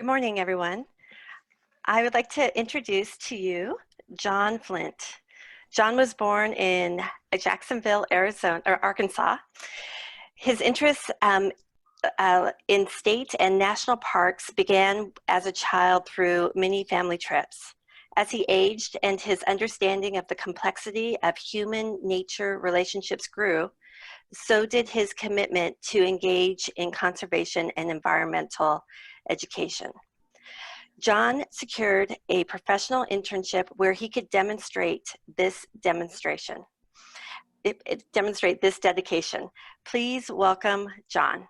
Good morning, everyone. I would like to introduce to you John Flint. John was born in Jacksonville, Arkansas. His interests in state and national parks began as a child through many family trips. As he aged and his understanding of the complexity of human-nature relationships grew, so did his commitment to engage in conservation and environmental education. John secured a professional internship where he could demonstrate this dedication. Please welcome John.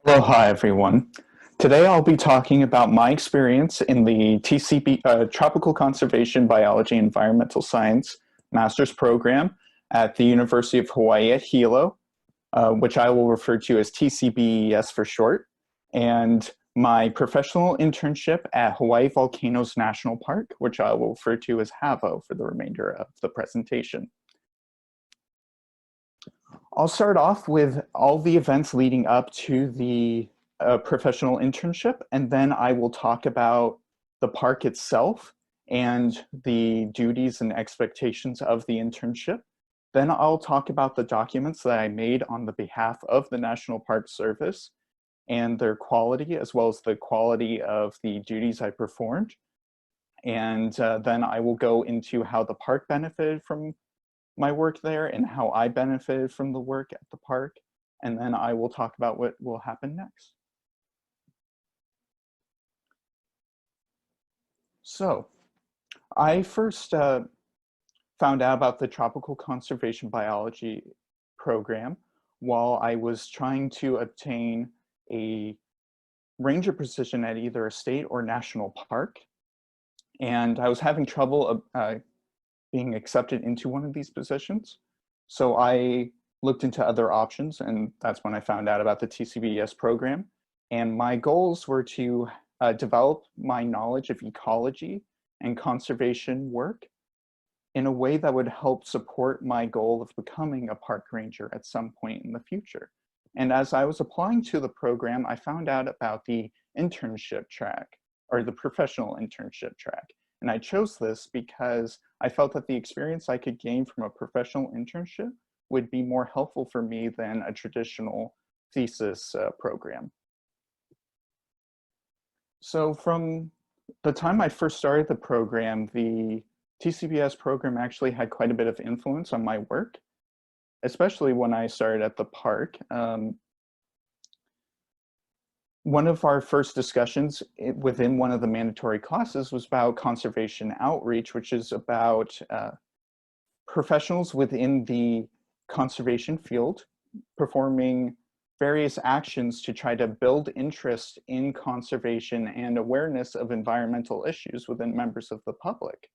Aloha, everyone. Today I'll be talking about my experience in the Tropical Conservation Biology and Environmental Science Master's Program at the University of Hawaii at Hilo, which I will refer to as TCBES for short, and my professional internship at Hawai'i Volcanoes National Park, which I will refer to as HAVO for the remainder of the presentation. I'll start off with all the events leading up to the professional internship, and then I will talk about the park itself and the duties and expectations of the internship. Then I'll talk about the documents that I made on the behalf of the National Park Service and their quality, as well as the quality of the duties I performed. And then I will go into how the park benefited from my work there and how I benefited from the work at the park. And then I will talk about what will happen next. So I first found out about the Tropical Conservation Biology program while I was trying to obtain a ranger position at either a state or national park. And I was having trouble being accepted into one of these positions. So I looked into other options, and that's when I found out about the TCBES program. And my goals were to develop my knowledge of ecology and conservation work in a way that would help support my goal of becoming a park ranger at some point in the future. And as I was applying to the program, I found out about the internship track, or the professional internship track. And I chose this because I felt that the experience I could gain from a professional internship would be more helpful for me than a traditional thesis program. So from the time I first started the program, the TCBS program actually had quite a bit of influence on my work, especially when I started at the park. One of our first discussions within one of the mandatory classes was about conservation outreach, which is about professionals within the conservation field performing various actions to try to build interest in conservation and awareness of environmental issues within members of the public.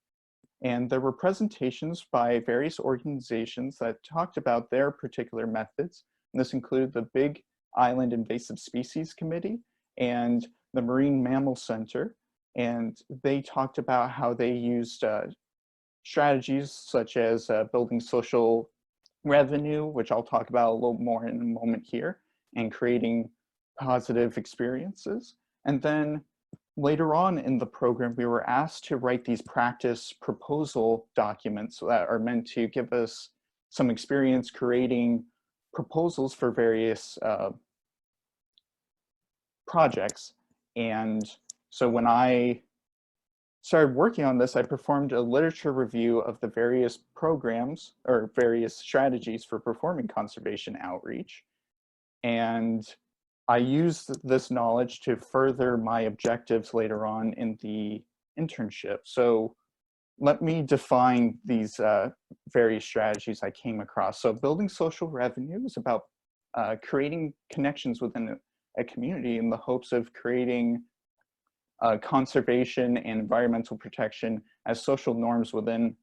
And there were presentations by various organizations that talked about their particular methods. And this included the Big Island Invasive Species Committee and the Marine Mammal Center. And they talked about how they used strategies such as building social revenue, which I'll talk about a little more in a moment here, and creating positive experiences. And then later on in the program, we were asked to write these practice proposal documents that are meant to give us some experience creating proposals for various projects. And so when I started working on this, I performed a literature review of the various programs or various strategies for performing conservation outreach. And I used this knowledge to further my objectives later on in the internship. So let me define these various strategies I came across. So building social revenue is about creating connections within a community in the hopes of creating conservation and environmental protection as social norms within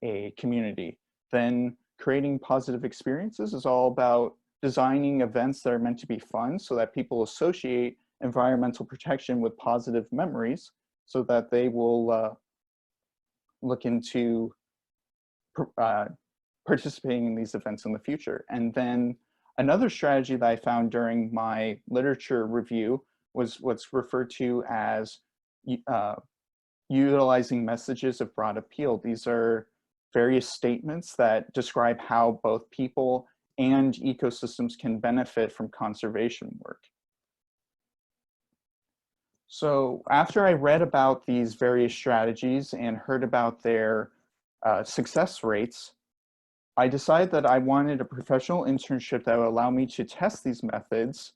a community. Then creating positive experiences is all about designing events that are meant to be fun so that people associate environmental protection with positive memories so that they will look into participating in these events in the future. And then Another strategy that I found during my literature review was what's referred to as utilizing messages of broad appeal. These are various statements that describe how both people and ecosystems can benefit from conservation work. So after I read about these various strategies and heard about their success rates, I decided that I wanted a professional internship that would allow me to test these methods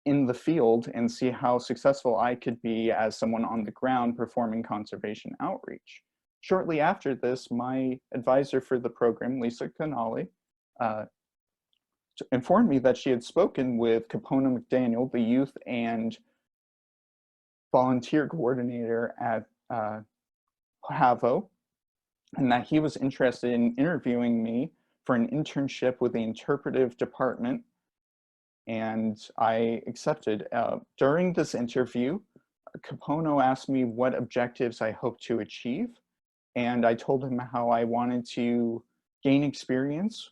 in the field and see how successful I could be as someone on the ground performing conservation outreach. Shortly after this, my advisor for the program, Lisa Canali, informed me that she had spoken with Capona McDaniel, the youth and volunteer coordinator at HAVO, and that he was interested in interviewing me for an internship with the interpretive department, and I accepted. During this interview, Capono asked me what objectives I hoped to achieve, and I told him how I wanted to gain experience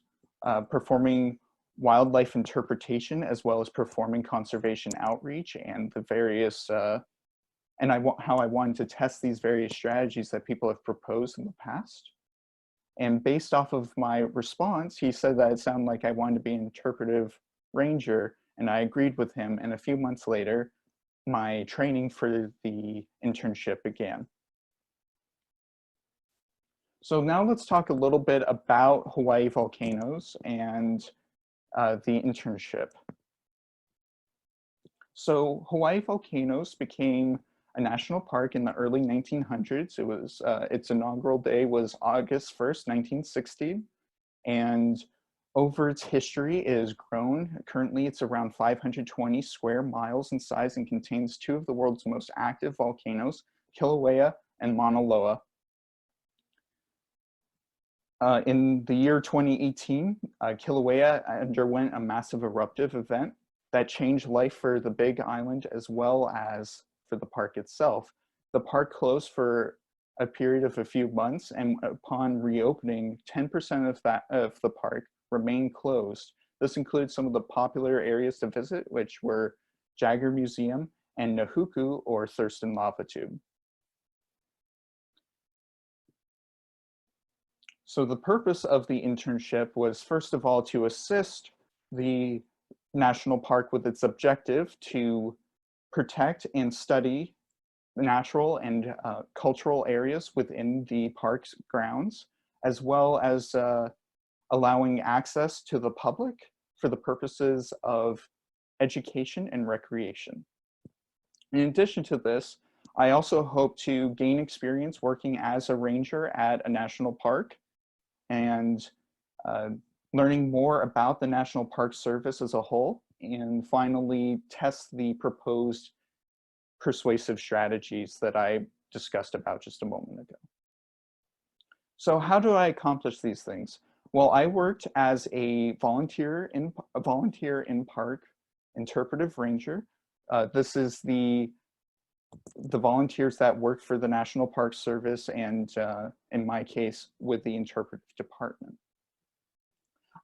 performing wildlife interpretation as well as performing conservation outreach and the various and how I wanted to test these various strategies that people have proposed in the past. And based off of my response, he said that it sounded like I wanted to be an interpretive ranger, and I agreed with him. And a few months later, my training for the internship began. So now let's talk a little bit about Hawai'i volcanoes and the internship. So Hawai'i Volcanoes became a national park in the early 1900s. It was its inaugural day was August 1st, 1960, and over its history it has grown. Currently it's around 520 square miles in size and contains two of the world's most active volcanoes, Kilauea and Mauna Loa. In the year 2018, Kilauea underwent a massive eruptive event that changed life for the Big Island as well as for the park itself. The park closed for a period of a few months, and upon reopening, 10% of the park remained closed. This includes some of the popular areas to visit, which were Jagger Museum and Nahuku, or Thurston Lava Tube. So the purpose of the internship was, first of all, to assist the national park with its objective to protect and study natural and cultural areas within the park's grounds, as well as allowing access to the public for the purposes of education and recreation. In addition to this, I also hope to gain experience working as a ranger at a national park and learning more about the National Park Service as a whole, and finally test the proposed persuasive strategies that I discussed about just a moment ago. So how do I accomplish these things? Well, I worked as a volunteer in park interpretive ranger. This is the volunteers that work for the National Park Service and in my case with the interpretive department.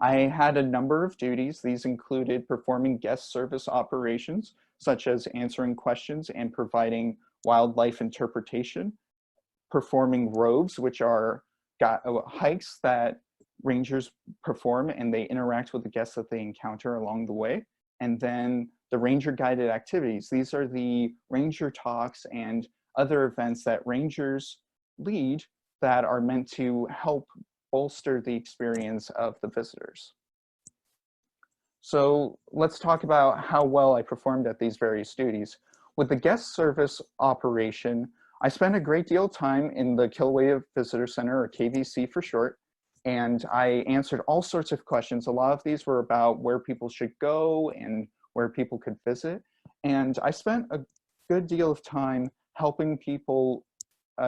I had a number of duties. These included performing guest service operations, such as answering questions and providing wildlife interpretation, performing roves, which are hikes that rangers perform and they interact with the guests that they encounter along the way, and then the ranger guided activities. These are the ranger talks and other events that rangers lead that are meant to help bolster the experience of the visitors. So let's talk about how well I performed at these various duties. With the guest service operation, I spent a great deal of time in the Kilauea Visitor Center, or KVC for short, and I answered all sorts of questions. A lot of these were about where people should go and where people could visit. And I spent a good deal of time helping people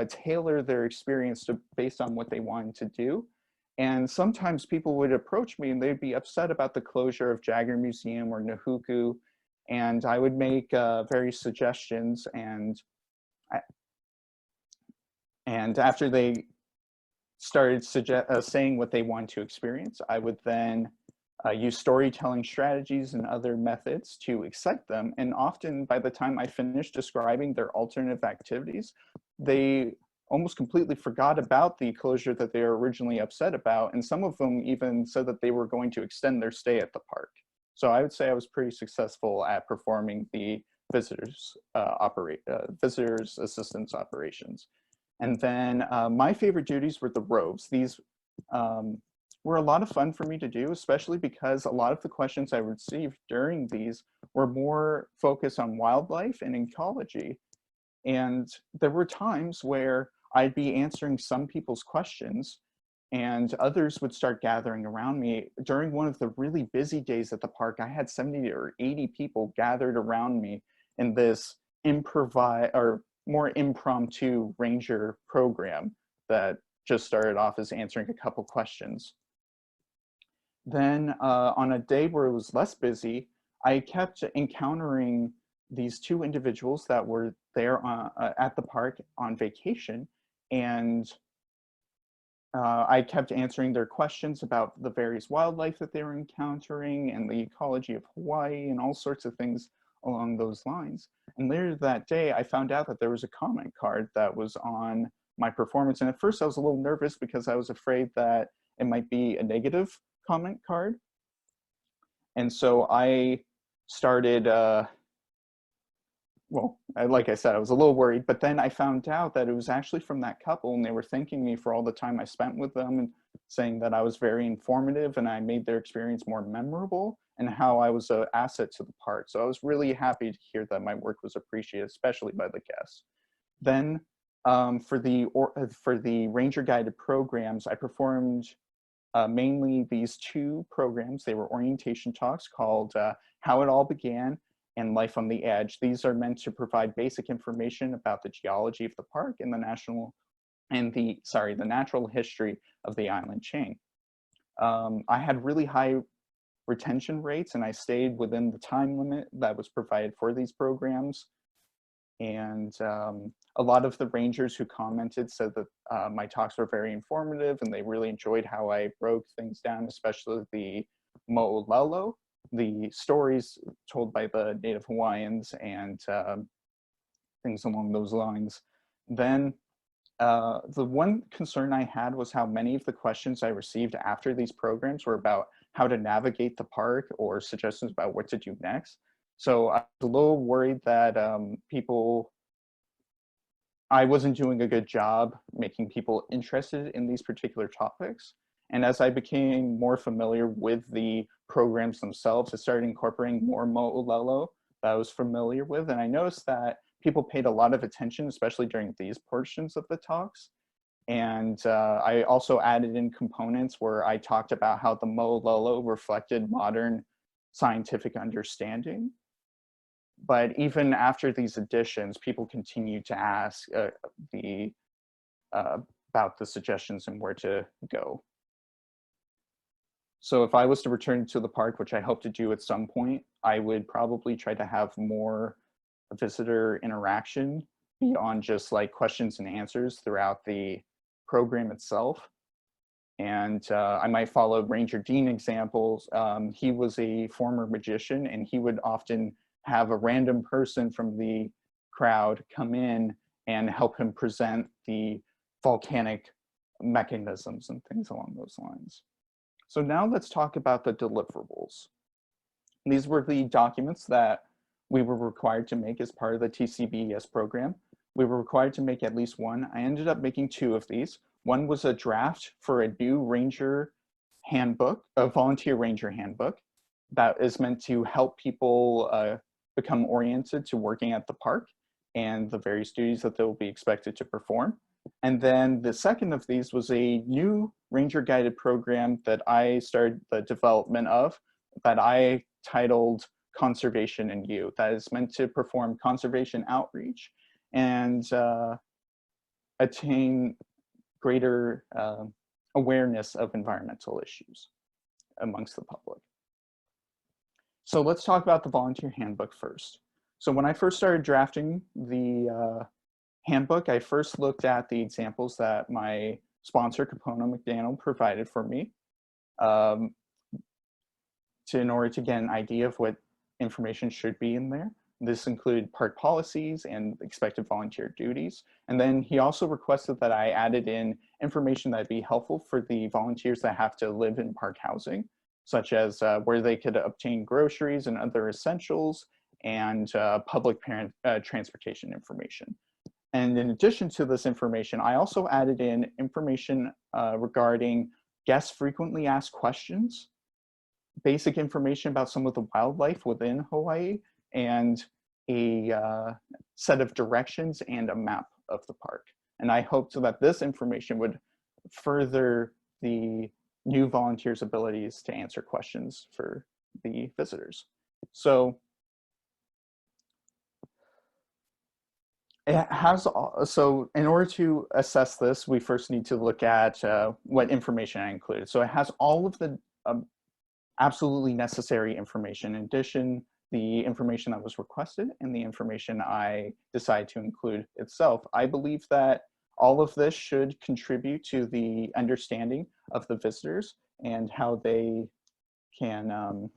tailor their experience based on what they wanted to do. And sometimes people would approach me and they'd be upset about the closure of Jagger Museum or Nahuku, and I would make various suggestions, and after they started saying what they wanted to experience, I would then use storytelling strategies and other methods to excite them. And often by the time I finished describing their alternative activities, they almost completely forgot about the closure that they were originally upset about. And some of them even said that they were going to extend their stay at the park. So I would say I was pretty successful at performing the visitors assistance operations. And then my favorite duties were the robes. These were a lot of fun for me to do, especially because a lot of the questions I received during these were more focused on wildlife and ecology. And there were times where I'd be answering some people's questions and others would start gathering around me. During one of the really busy days at the park, I had 70 or 80 people gathered around me in this more impromptu ranger program that just started off as answering a couple questions. Then on a day where it was less busy, I kept encountering these two individuals that were there at the park on vacation, and I kept answering their questions about the various wildlife that they were encountering and the ecology of Hawaii and all sorts of things along those lines. And later that day, I found out that there was a comment card that was on my performance. And at first I was a little nervous because I was afraid that it might be a negative comment card. And so I started, like I said, I was a little worried, but then I found out that it was actually from that couple, and they were thanking me for all the time I spent with them and saying that I was very informative and I made their experience more memorable and how I was an asset to the park. So I was really happy to hear that my work was appreciated, especially by the guests. Then for the ranger guided programs, I performed mainly these two programs. They were orientation talks called How It All Began and Life on the Edge. These are meant to provide basic information about the geology of the park and the natural history of the island chain. I had really high retention rates and I stayed within the time limit that was provided for these programs. And a lot of the rangers who commented said that my talks were very informative and they really enjoyed how I broke things down, especially the mo'olelo, the stories told by the Native Hawaiians and things along those lines. Then the one concern I had was how many of the questions I received after these programs were about how to navigate the park or suggestions about what to do next. So I was a little worried that I wasn't doing a good job making people interested in these particular topics. And as I became more familiar with the programs themselves, I started incorporating more mo'olelo that I was familiar with. And I noticed that people paid a lot of attention, especially during these portions of the talks. And I also added in components where I talked about how the mo'olelo reflected modern scientific understanding. But even after these additions, people continue to ask about the suggestions and where to go. So if I was to return to the park, which I hope to do at some point, I would probably try to have more visitor interaction beyond just like questions and answers throughout the program itself. And I might follow Ranger Dean examples. He was a former magician and he would often have a random person from the crowd come in and help him present the volcanic mechanisms and things along those lines. So now let's talk about the deliverables. These were the documents that we were required to make as part of the TCBES program. We were required to make at least one. I ended up making two of these. One was a draft for a new ranger handbook, a volunteer ranger handbook that is meant to help people become oriented to working at the park and the various duties that they'll be expected to perform. And then the second of these was a new ranger guided program that I started the development of that I titled Conservation and You. That is meant to perform conservation outreach and attain greater awareness of environmental issues amongst the public. So let's talk about the volunteer handbook first. So when I first started drafting the handbook, I first looked at the examples that my sponsor, Kapono McDaniel, provided for me. in order to get an idea of what information should be in there. This included park policies and expected volunteer duties. And then he also requested that I added in information that'd be helpful for the volunteers that have to live in park housing, such as where they could obtain groceries and other essentials, and public transportation information. And in addition to this information, I also added in information regarding guests frequently asked questions, basic information about some of the wildlife within Hawaii, and a set of directions and a map of the park. And I hoped that this information would further the new volunteers' abilities to answer questions for the visitors. So so in order to assess this, we first need to look at what information I included. So it has all of the absolutely necessary information. In addition, the information that was requested and the information I decided to include itself. I believe that all of this should contribute to the understanding of the visitors and how they can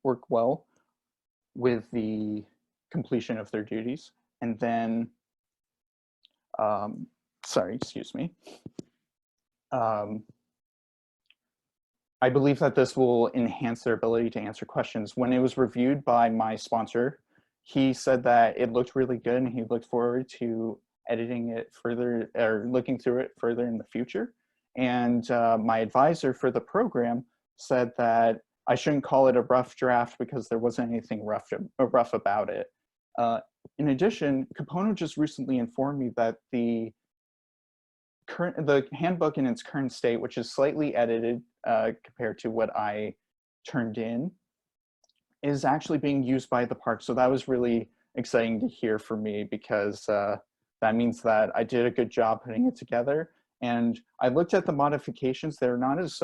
work well with the completion of their duties. And then, sorry, excuse me. I believe that this will enhance their ability to answer questions. When it was reviewed by my sponsor, he said that it looked really good and he looked forward to editing it further or looking through it further in the future. And my advisor for the program said that I shouldn't call it a rough draft because there wasn't anything rough about it. In addition, Kapono just recently informed me that the handbook in its current state, which is slightly edited compared to what I turned in, is actually being used by the park. So that was really exciting to hear for me because that means that I did a good job putting it together. And I looked at the modifications. They're not as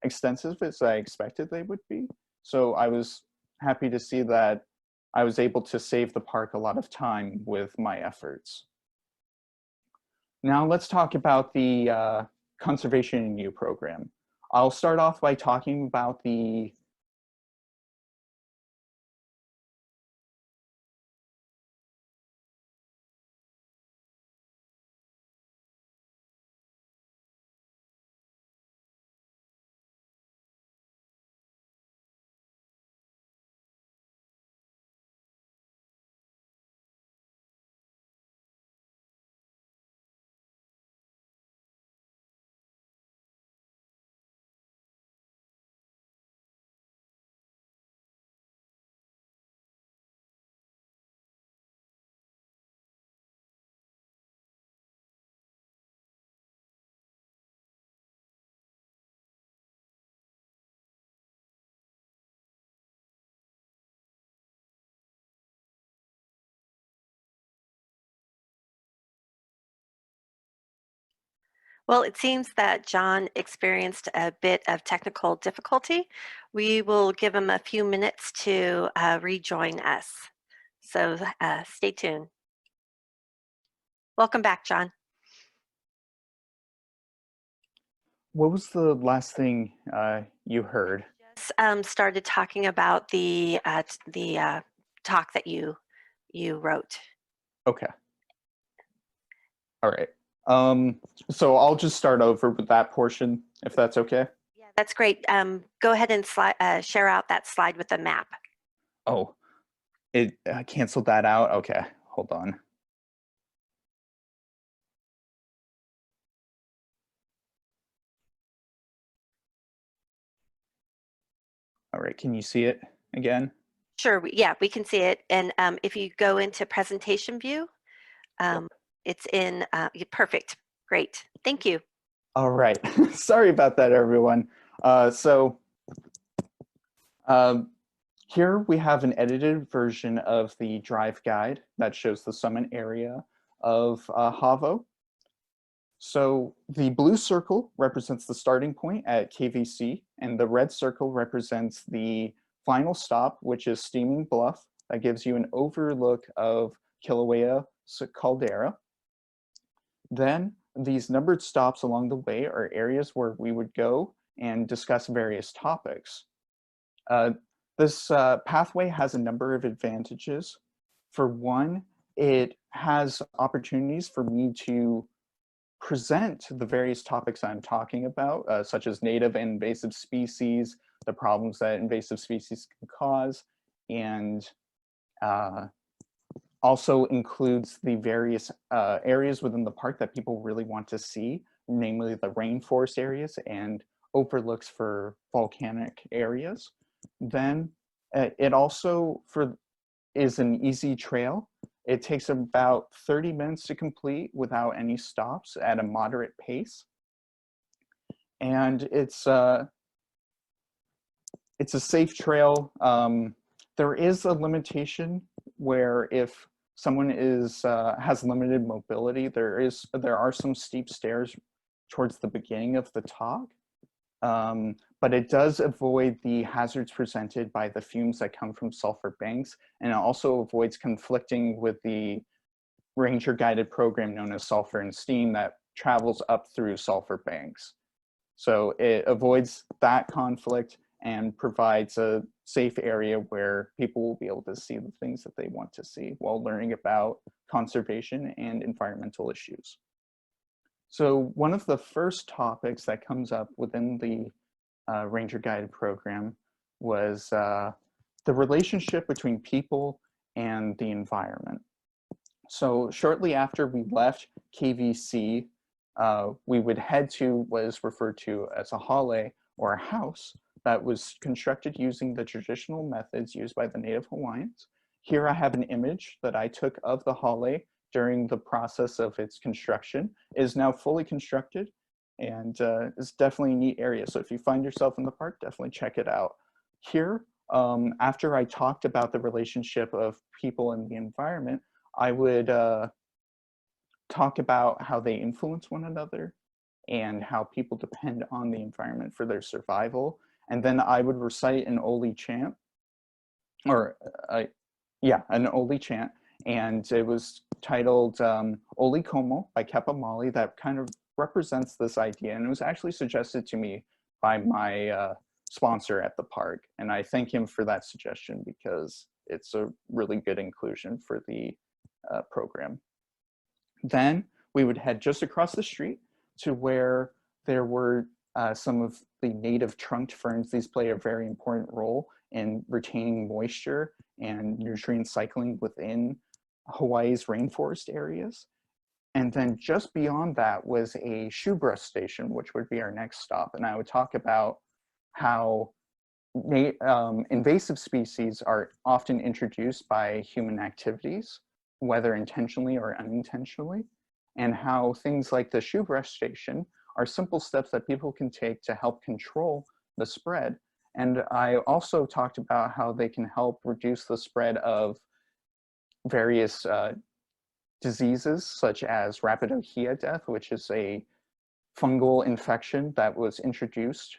extensive as I expected they would be. So I was happy to see that I was able to save the park a lot of time with my efforts. Now let's talk about the Conservation in You program. I'll start off by talking about the Well, it seems that John experienced a bit of technical difficulty. We will give him a few minutes to rejoin us. So stay tuned. Welcome back, John. what was the last thing you heard? Just started talking about the talk that you wrote. Okay. All right. So I'll just start over with that portion, if that's okay. Yeah, that's great. Go ahead and share out that slide with the map. Oh, it canceled that out. Okay, hold on. All right, can you see it again? Sure, yeah, we can see it. And if you go into presentation view, it's in, perfect, great, thank you. All right, sorry about that, everyone. Here we have an edited version of the drive guide that shows the summit area of Havo. So the blue circle represents the starting point at KVC, and the red circle represents the final stop, which is Steaming Bluff. That gives you an overlook of Kilauea caldera. Then these numbered stops along the way are areas where we would go and discuss various topics. Uh, this pathway has a number of advantages. For one, it has opportunities for me to present the various topics I'm talking about, such as native and invasive species, the problems that invasive species can cause, and also includes the various areas within the park that people really want to see, namely the rainforest areas and overlooks for volcanic areas. Then it also is an easy trail. It takes about 30 minutes to complete without any stops at a moderate pace. And it's a safe trail. There is a limitation where if someone has limited mobility, there are some steep stairs towards the beginning of the talk. But it does avoid the hazards presented by the fumes that come from sulfur banks, and it also avoids conflicting with the ranger guided program known as Sulfur and Steam that travels up through sulfur banks. So it avoids that conflict and provides a safe area where people will be able to see the things that they want to see while learning about conservation and environmental issues. So one of the first topics that comes up within the Ranger Guided program was the relationship between people and the environment. So shortly after we left KVC, we would head to what is referred to as a hale, or a house, that was constructed using the traditional methods used by the Native Hawaiians. Here I have an image that I took of the hale during the process of its construction. It is now fully constructed, and it's definitely a neat area. So if you find yourself in the park, definitely check it out. Here, after I talked about the relationship of people and the environment, I would talk about how they influence one another and how people depend on the environment for their survival. And then I would recite an Oli chant, or an Oli chant, and it was titled Oli Como by Kepa Mali, that kind of represents this idea. And it was actually suggested to me by my sponsor at the park. And I thank him for that suggestion because it's a really good inclusion for the program. Then we would head just across the street to where there were some of the native trunked ferns. These play a very important role in retaining moisture and nutrient cycling within Hawaii's rainforest areas. And then just beyond that was a shoe brush station, which would be our next stop. And I would talk about how invasive species are often introduced by human activities, whether intentionally or unintentionally, and how things like the shoe brush station are simple steps that people can take to help control the spread. And I also talked about how they can help reduce the spread of various diseases, such as rapidohia death, which is a fungal infection that was introduced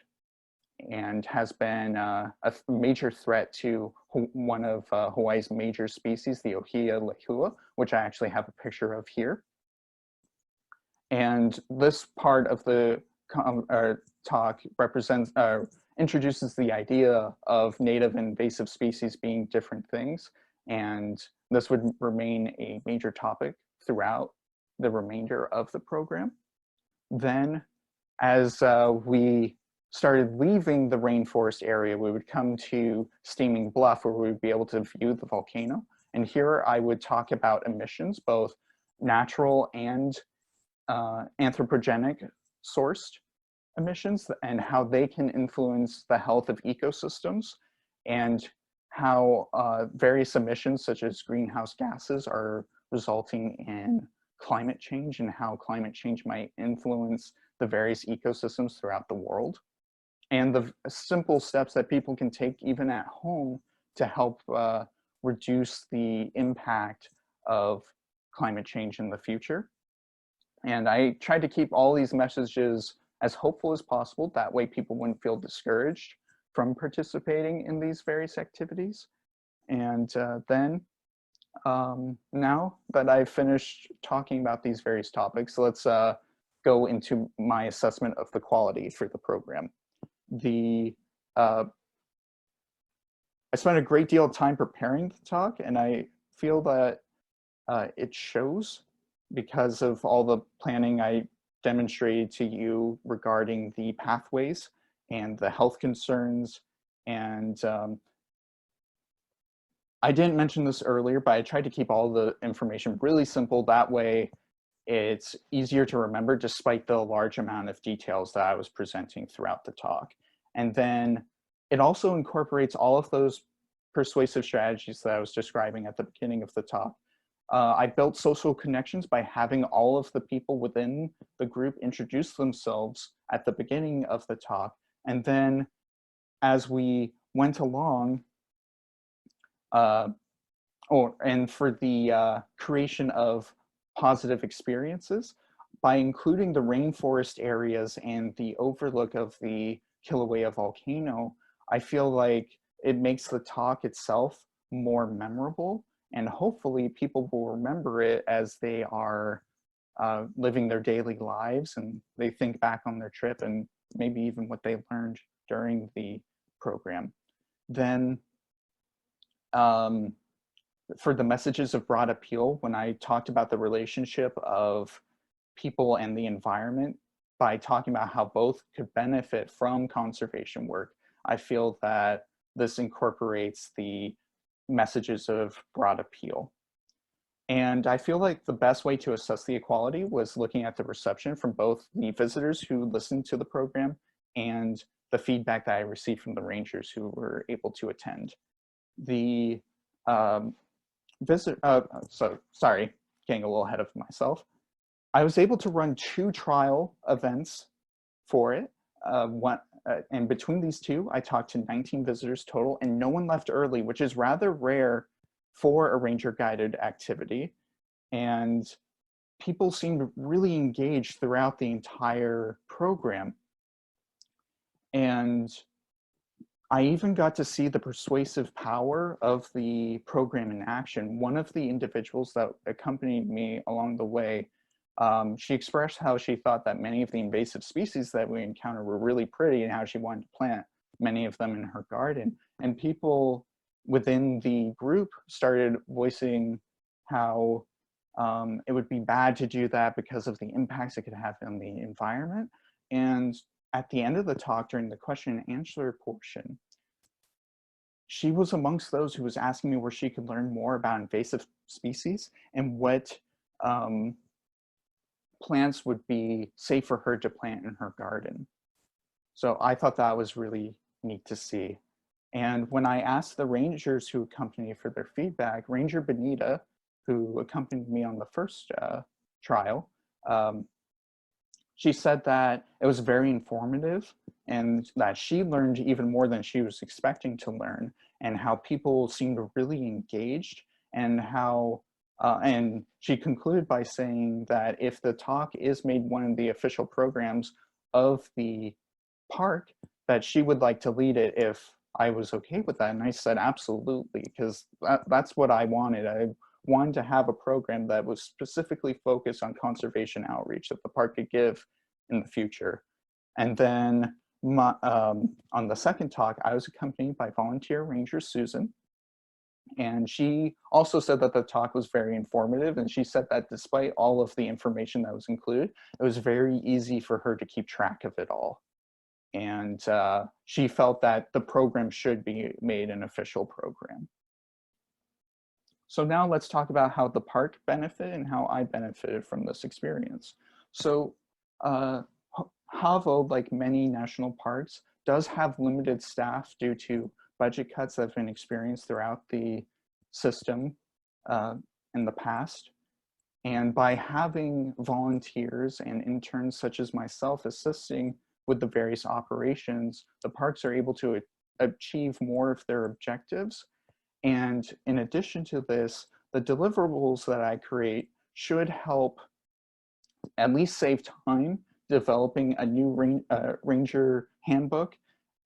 and has been a major threat to one of Hawaii's major species, the Ohia lehua, which I actually have a picture of here. And this part of the talk introduces the idea of native and invasive species being different things. And this would remain a major topic throughout the remainder of the program. Then, as we started leaving the rainforest area, we would come to Steaming Bluff, where we would be able to view the volcano. And here I would talk about emissions, both natural and anthropogenic sourced emissions, and how they can influence the health of ecosystems, and how various emissions such as greenhouse gases are resulting in climate change, and how climate change might influence the various ecosystems throughout the world, and the simple steps that people can take even at home to help reduce the impact of climate change in the future. And I tried to keep all these messages as hopeful as possible. That way people wouldn't feel discouraged from participating in these various activities. And then now that I've finished talking about these various topics, let's go into my assessment of the quality for the program. The I spent a great deal of time preparing the talk, and I feel that it shows because of all the planning I demonstrated to you regarding the pathways and the health concerns. And I didn't mention this earlier, but I tried to keep all the information really simple. That way it's easier to remember despite the large amount of details that I was presenting throughout the talk. And then it also incorporates all of those persuasive strategies that I was describing at the beginning of the talk. I built social connections by having all of the people within the group introduce themselves at the beginning of the talk. And then as we went along, and for the creation of positive experiences, by including the rainforest areas and the overlook of the Kilauea volcano, I feel like it makes the talk itself more memorable, and hopefully people will remember it as they are living their daily lives and they think back on their trip and maybe even what they learned during the program. Then for the messages of broad appeal, when I talked about the relationship of people and the environment by talking about how both could benefit from conservation work, I feel that this incorporates the messages of broad appeal. And I feel like the best way to assess the equality was looking at the reception from both the visitors who listened to the program and the feedback that I received from the rangers who were able to attend. The sorry, getting a little ahead of myself. I was able to run 2 trial events for it. And between these 2, I talked to 19 visitors total, and no one left early, which is rather rare for a ranger-guided activity. And people seemed really engaged throughout the entire program. And I even got to see the persuasive power of the program in action. One of the individuals that accompanied me along the way, she expressed how she thought that many of the invasive species that we encounter were really pretty and how she wanted to plant many of them in her garden. And people within the group started voicing how it would be bad to do that because of the impacts it could have on the environment. And at the end of the talk, during the question and answer portion, she was amongst those who was asking me where she could learn more about invasive species and what plants would be safe for her to plant in her garden. So I thought that was really neat to see. And when I asked the rangers who accompanied me for their feedback, Ranger Benita, who accompanied me on the first trial, she said that it was very informative and that she learned even more than she was expecting to learn, and how people seemed really engaged, and how, and she concluded by saying that if the talk is made one of the official programs of the park, that she would like to lead it if I was okay with that. And I said, absolutely, because that's what I wanted. I wanted to have a program that was specifically focused on conservation outreach that the park could give in the future. And then on the second talk, I was accompanied by volunteer ranger Susan. And she also said that the talk was very informative. And she said that despite all of the information that was included, it was very easy for her to keep track of it all. And she felt that the program should be made an official program. So now let's talk about how the park benefited and how I benefited from this experience. So Havo, like many national parks, does have limited staff due to budget cuts that have been experienced throughout the system in the past. And by having volunteers and interns such as myself assisting with the various operations, the parks are able to achieve more of their objectives. And in addition to this, the deliverables that I create should help at least save time developing a new ranger handbook,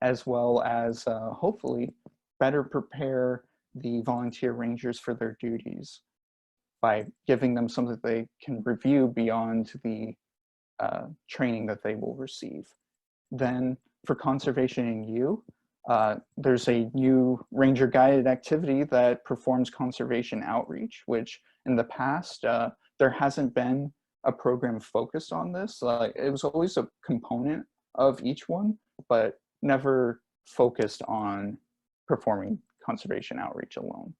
as well as hopefully better prepare the volunteer rangers for their duties by giving them something they can review beyond the training that they will receive. Then for conservation in you, There's a new ranger guided activity that performs conservation outreach, which in the past, there hasn't been a program focused on this. It was always a component of each one, but never focused on performing conservation outreach alone.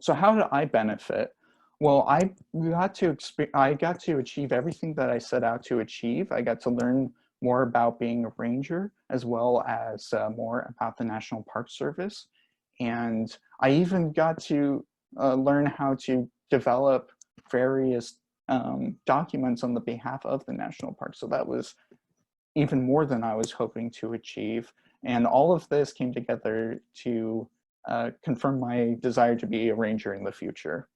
So how did I benefit? Well, I got to achieve everything that I set out to achieve. I got to learn more about being a ranger, as well as more about the National Park Service. And I even got to learn how to develop various documents on the behalf of the National Park. So that was even more than I was hoping to achieve. And all of this came together to confirm my desire to be a ranger in the future.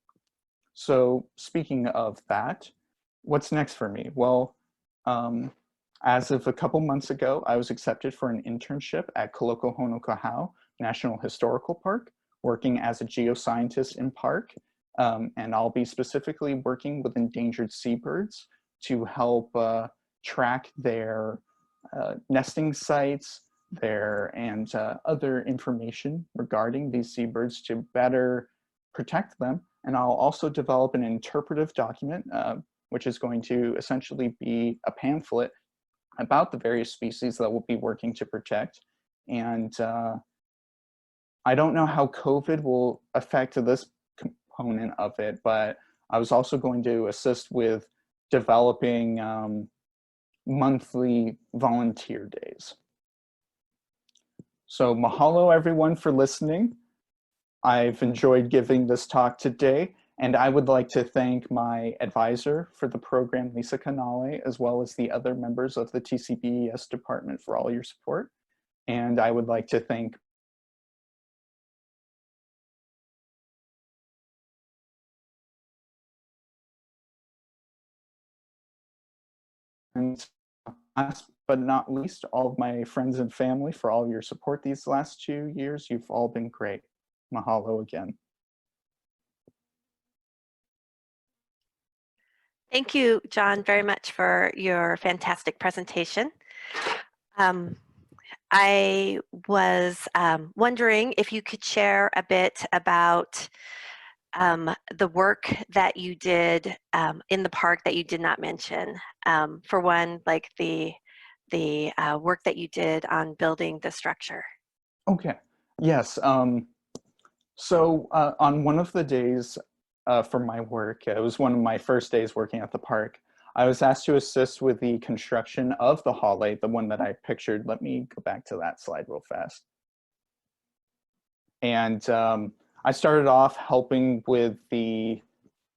So speaking of that, what's next for me? Well, as of a couple months ago, I was accepted for an internship at Kolokohonokahau National Historical Park, working as a geoscientist in park. And I'll be specifically working with endangered seabirds to help track their nesting sites, and other information regarding these seabirds to better protect them. And I'll also develop an interpretive document, which is going to essentially be a pamphlet about the various species that we'll be working to protect. And I don't know how COVID will affect this component of it, but I was also going to assist with developing monthly volunteer days. So mahalo everyone for listening. I've enjoyed giving this talk today, and I would like to thank my advisor for the program, Lisa Canale, as well as the other members of the TCBES department for all your support. And I would like to thank and last but not least, all of my friends and family for all of your support these last 2 years. You've all been great. Mahalo again. Thank you, John, very much for your fantastic presentation. I was wondering if you could share a bit about the work that you did in the park that you did not mention. For one, like the work that you did on building the structure. Okay, yes. So on one of the days for my work, it was one of my first days working at the park, I was asked to assist with the construction of the hallway, the one that I pictured. Let me go back to that slide real fast. And I started off helping with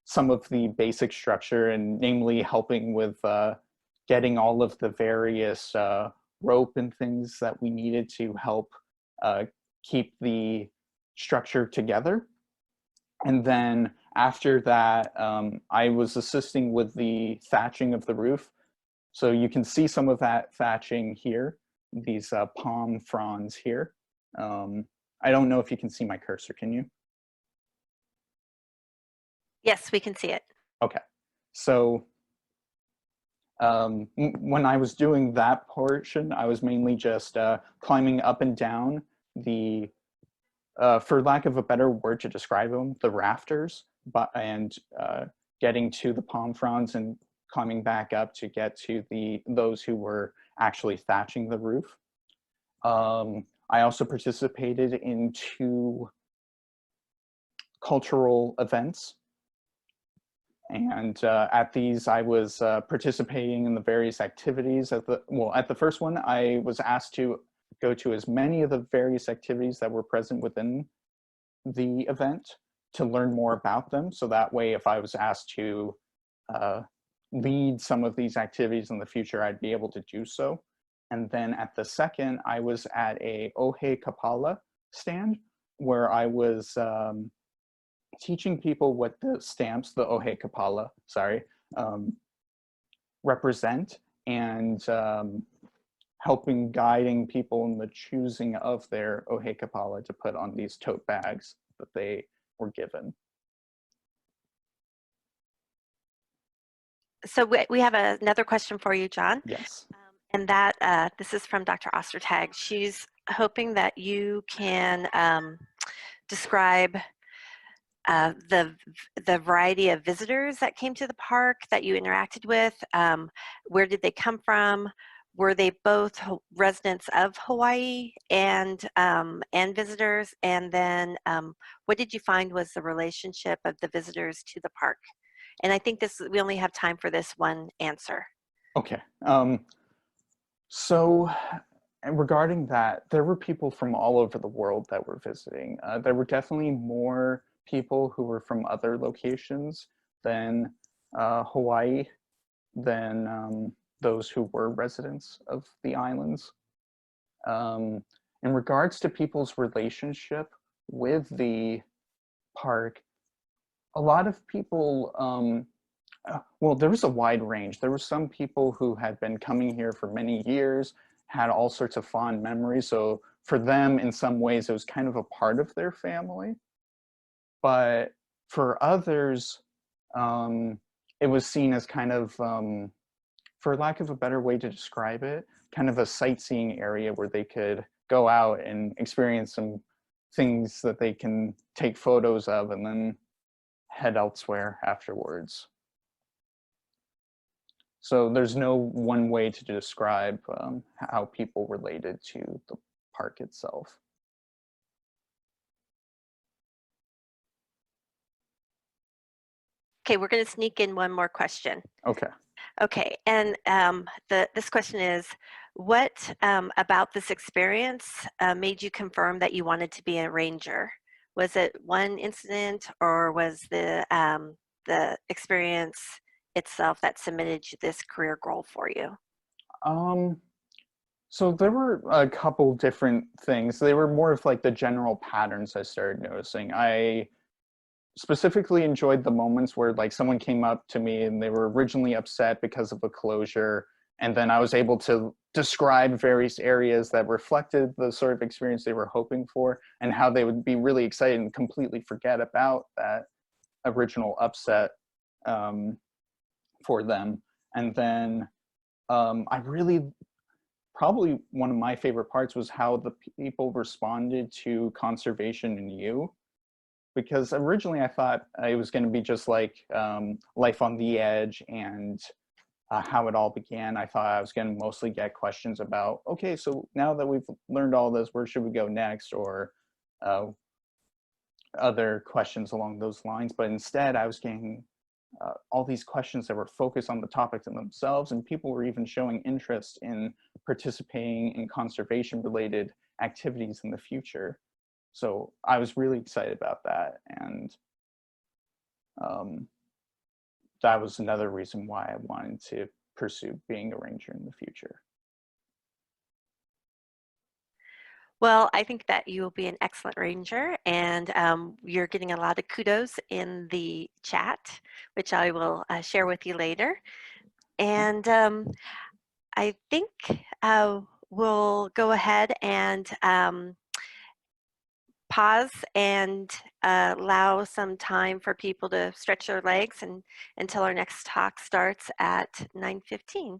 some of the basic structure, and namely helping with getting all of the various rope and things that we needed to help keep the structure together. And then after that, I was assisting with the thatching of the roof. So you can see some of that thatching here, these palm fronds here. I don't know if you can see my cursor, can you? Yes, we can see it. Okay, so when I was doing that portion, I was mainly just climbing up and down the, for lack of a better word to describe them, the rafters, and getting to the palm fronds and climbing back up to get to those who were actually thatching the roof. I also participated in 2 cultural events. And at these, I was participating in the various activities. At the first one, I was asked to go to as many of the various activities that were present within the event to learn more about them. So that way, if I was asked to lead some of these activities in the future, I'd be able to do so. And then at the second, I was at a Ohe Kapala stand where I was teaching people what the stamps, the Ohe Kapala, represent, and guiding people in the choosing of their Ohe Kapala to put on these tote bags that they were given. So we have another question for you, John. Yes. And that this is from Dr. Ostertag. She's hoping that you can describe the variety of visitors that came to the park that you interacted with. Where did they come from? Were they both residents of Hawaii and visitors? And then what did you find was the relationship of the visitors to the park? And I think we only have time for this one answer. Okay. So and regarding that, there were people from all over the world that were visiting. There were definitely more people who were from other locations than Hawaii, than those who were residents of the islands. In regards to people's relationship with the park, a lot of people, well, there was a wide range. There were some people who had been coming here for many years, had all sorts of fond memories. So for them, in some ways, it was kind of a part of their family. But for others, it was seen as kind of, for lack of a better way to describe it, kind of a sightseeing area where they could go out and experience some things that they can take photos of and then head elsewhere afterwards. So there's no one way to describe how people related to the park itself. Okay, we're going to sneak in one more question. Okay. Okay, and this question is, what about this experience made you confirm that you wanted to be a ranger? Was it one incident, or was the experience itself that cemented this career goal for you? So there were a couple different things. They were more of like the general patterns I started noticing. I specifically enjoyed the moments where like someone came up to me and they were originally upset because of a closure, and then I was able to describe various areas that reflected the sort of experience they were hoping for, and how they would be really excited and completely forget about that original upset for them. And then I really, probably one of my favorite parts was how the people responded to conservation in you. Because originally I thought it was going to be just like Life on the Edge and how it all began. I thought I was going to mostly get questions about, okay, so now that we've learned all this, where should we go next? Or other questions along those lines. But instead I was getting all these questions that were focused on the topics in themselves, and people were even showing interest in participating in conservation related activities in the future. So I was really excited about that, and that was another reason why I wanted to pursue being a ranger in the future. Well, I think that you will be an excellent ranger, and you're getting a lot of kudos in the chat, which I will share with you later. And I think we'll go ahead and pause and allow some time for people to stretch their legs until our next talk starts at 9:15.